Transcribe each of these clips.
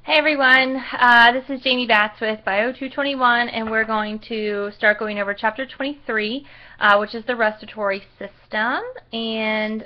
Hey everyone, this is Jamie Batts with Bio 221, and we're going to start going over Chapter 23, which is the respiratory system. And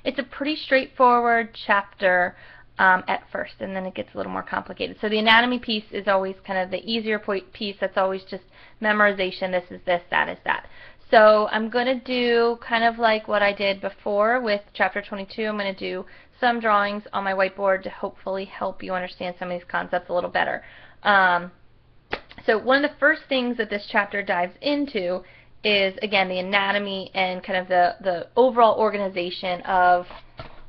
it's a pretty straightforward chapter at first, and then it gets a little more complicated. So the anatomy piece is always kind of the easier piece. That's always just memorization. This is this, that is that. So I'm going to do kind of like what I did before with Chapter 22. I'm going to do some drawings on my whiteboard to hopefully help you understand some of these concepts a little better. So one of the first things that this chapter dives into is, again, the anatomy and kind of the overall organization of,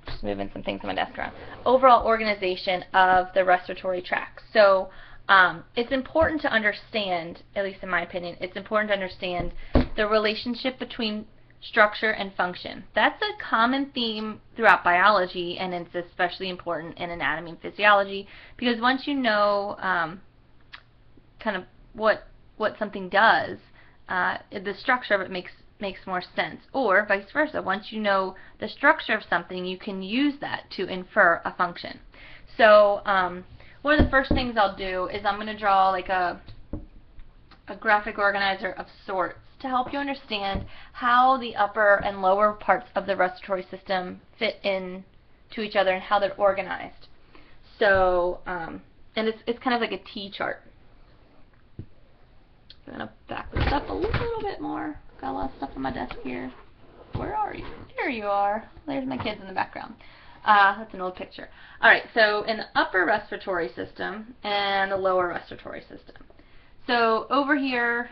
just moving some things on my desk around, overall organization of the respiratory tract. So it's important to understand, at least in my opinion, it's important to understand the relationship between structure and function. That's a common theme throughout biology, and it's especially important in anatomy and physiology, because once you know kind of what something does, the structure of it makes more sense. Or vice versa, once you know the structure of something, you can use that to infer a function. So one of the first things I'll do is I'm going to draw like a graphic organizer of sorts to help you understand how the upper and lower parts of the respiratory system fit in to each other and how they're organized. So, and it's kind of like a T-chart. I'm going to back this up a little bit more. Got a lot of stuff on my desk here. Where are you? There you are. There's my kids in the background. That's an old picture. Alright, so in the upper respiratory system and the lower respiratory system. So over here,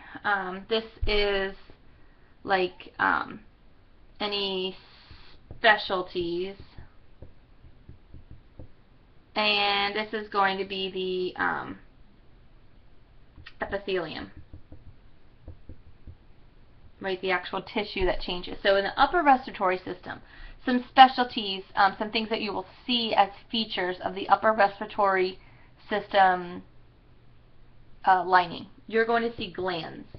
this is like any specialties, and this is going to be the epithelium, right? The actual tissue that changes. So in the upper respiratory system, some specialties, some things that you will see as features of the upper respiratory system lining. You're going to see glands.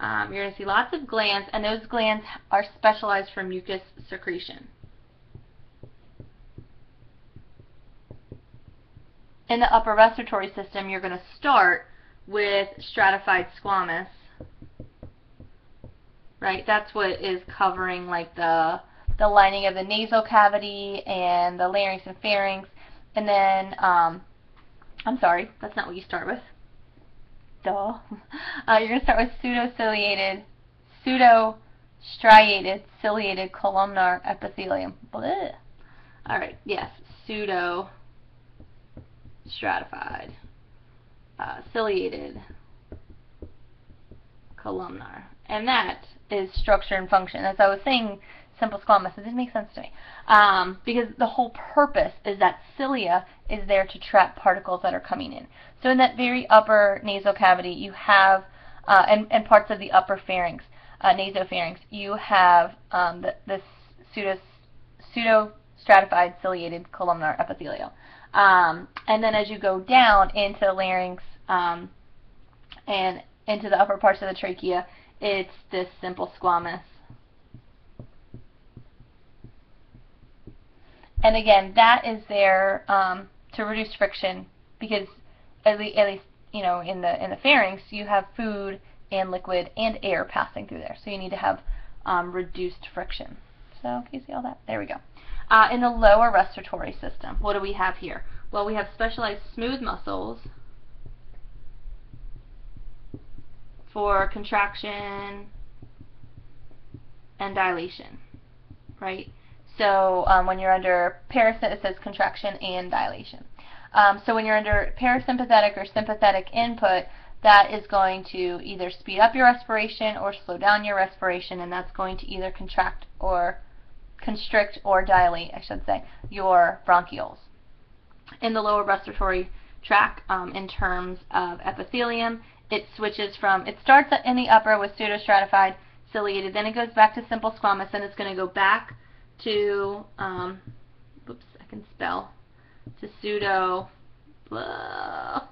You're going to see lots of glands, and those glands are specialized for mucus secretion. In the upper respiratory system, you're going to start with stratified squamous. Right? That's what is covering like the lining of the nasal cavity and the larynx and pharynx. And then, I'm sorry, that's not what you start with. Duh. You're going to start with pseudo-ciliated, pseudo-striated, ciliated columnar epithelium. Blech. Alright, yes, pseudo-stratified, ciliated, columnar. And that is structure and function. As I was saying, simple squamous, it didn't make sense to me. Because the whole purpose is that cilia is there to trap particles that are coming in. So in that very upper nasal cavity, you have, and parts of the upper pharynx, nasopharynx, you have the pseudo-stratified ciliated columnar epithelial. And then as you go down into the larynx and into the upper parts of the trachea, it's this simple squamous. And again, that is there to reduce friction, because at least you know, in the pharynx, you have food and liquid and air passing through there, so you need to have reduced friction. So can you see all that? There we go. In the lower respiratory system, what do we have here? Well, we have specialized smooth muscles for contraction and dilation, right? So when you're under parasympathetic, it says contraction and dilation. So when you're under parasympathetic or sympathetic input, that is going to either speed up your respiration or slow down your respiration, and that's going to either constrict or dilate, I should say, your bronchioles. In the lower respiratory tract, in terms of epithelium, it switches from, it starts in the upper with pseudo-stratified, ciliated, then it goes back to simple squamous, then it's going to go back to, oops, I can spell, to pseudo, blah,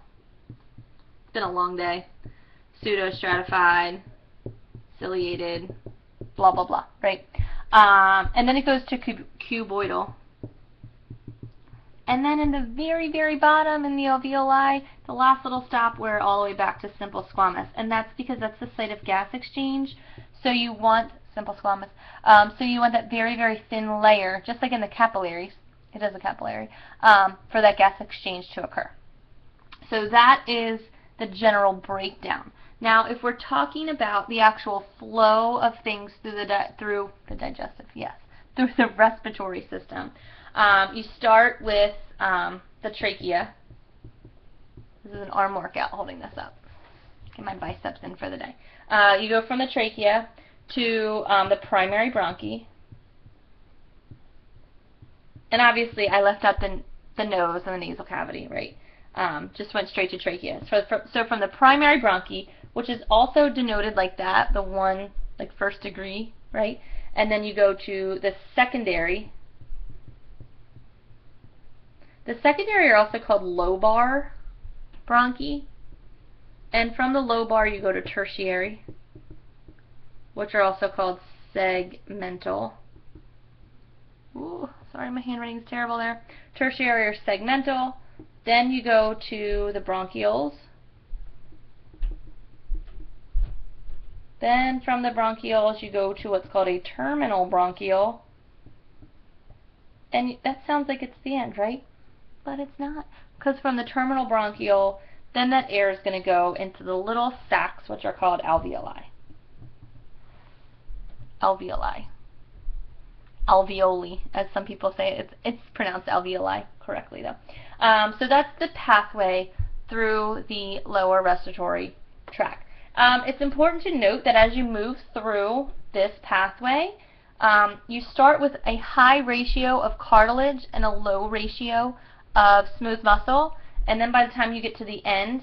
it's been a long day, pseudo-stratified, ciliated, blah, blah, blah, right? And then it goes to cuboidal, And then in the very, very bottom in the alveoli, the last little stop, we're all the way back to simple squamous. And that's because that's the site of gas exchange. So you want, simple squamous, so you want that very, very thin layer, just like in the capillaries, it is a capillary, for that gas exchange to occur. So that is the general breakdown. Now, if we're talking about the actual flow of things through the digestive, yes, through the respiratory system, you start with the trachea. This is an arm workout holding this up. Get my biceps in for the day. You go from the trachea to the primary bronchi. And obviously, I left out the nose and the nasal cavity, right? Just went straight to trachea. So from the primary bronchi, which is also denoted like that, the one, like first degree, right? And then you go to the secondary. The secondary are also called lobar bronchi. And from the lobar, you go to tertiary, which are also called segmental. Ooh, sorry, my handwriting is terrible there. Tertiary or segmental. Then you go to the bronchioles. Then from the bronchioles, you go to what's called a terminal bronchiole. And that sounds like it's the end, right? But it's not. Because from the terminal bronchiole, then that air is going to go into the little sacs, which are called alveoli. Alveoli. Alveoli, as some people say it. It's pronounced alveoli correctly, though. So that's the pathway through the lower respiratory tract. It's important to note that as you move through this pathway, you start with a high ratio of cartilage and a low ratio of smooth muscle, and then by the time you get to the end,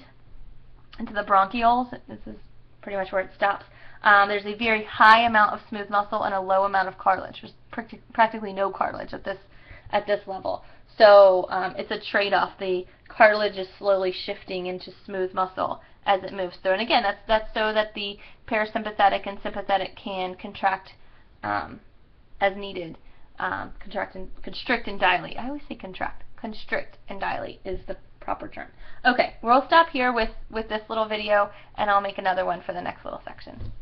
into the bronchioles, this is pretty much where it stops, there's a very high amount of smooth muscle and a low amount of cartilage. There's practically no cartilage at this level. So it's a trade-off. The cartilage is slowly shifting into smooth muscle as it moves through. And again, that's so that the parasympathetic and sympathetic can contract as needed. Constrict and dilate. I always say contract. Constrict and dilate is the proper term. Okay, we'll stop here with this little video, and I'll make another one for the next little section.